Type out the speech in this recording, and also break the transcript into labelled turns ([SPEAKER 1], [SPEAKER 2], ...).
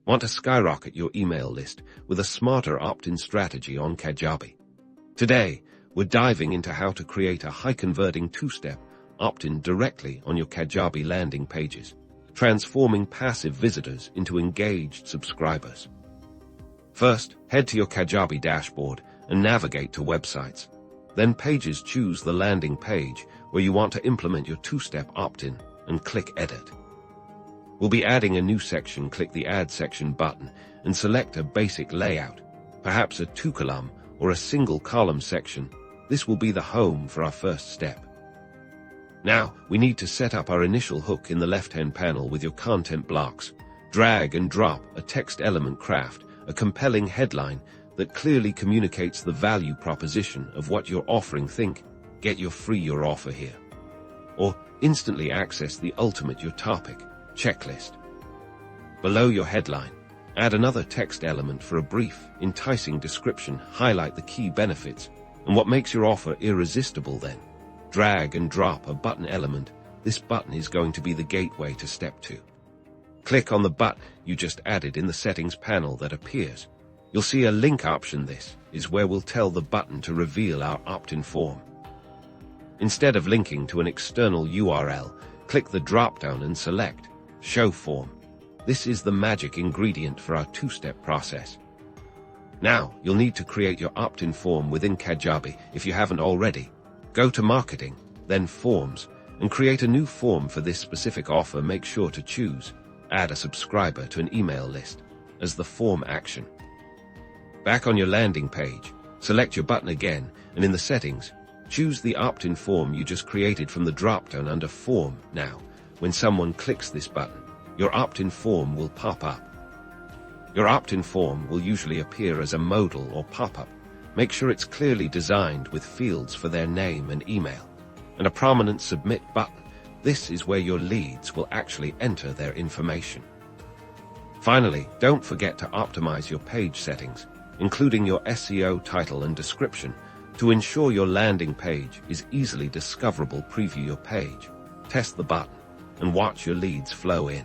[SPEAKER 1] Want to skyrocket your email list with a smarter opt-in strategy on Kajabi? Today, we're diving into how to create a high-converting two-step opt-in directly on your Kajabi landing pages, transforming passive visitors into engaged subscribers. First, head to your Kajabi dashboard and navigate to Websites. Then Pages, choose the landing page where you want to implement your two-step opt-in and click Edit. We'll be adding a new section. Click the Add Section button and select a basic layout, perhaps a two-column or a single-column section. This will be the home for our first step. Now, we need to set up our initial hook in the left-hand panel with your content blocks. Drag and drop a text element. Craft a compelling headline that clearly communicates the value proposition of what you're offering. Think, get your offer here. Or instantly access the ultimate your topic checklist. Below your headline, add another text element for a brief, enticing description. Highlight the key benefits and what makes your offer irresistible. Then, drag and drop a button element. This button is going to be the gateway to step 2. Click on the button you just added in the settings panel that appears. You'll see a link option. This is where we'll tell the button to reveal our opt-in form. Instead of linking to an external URL, click the drop-down and select Show Form. This is the magic ingredient for our two-step process. Now, you'll need to create your opt-in form within Kajabi. If you haven't already, go to Marketing, then Forms, and create a new form for this specific offer. Make sure to choose Add a subscriber to an email list as the form action. Back on your landing page, select your button again, and in the settings, choose the opt-in form you just created from the drop-down under Form. Now, when someone clicks this button, your opt-in form will pop up. Your opt-in form will usually appear as a modal or pop-up. Make sure it's clearly designed with fields for their name and email, and a prominent Submit button. This is where your leads will actually enter their information. Finally, don't forget to optimize your page settings, including your SEO title and description, to ensure your landing page is easily discoverable. Preview your page, test the button, and watch your leads flow in.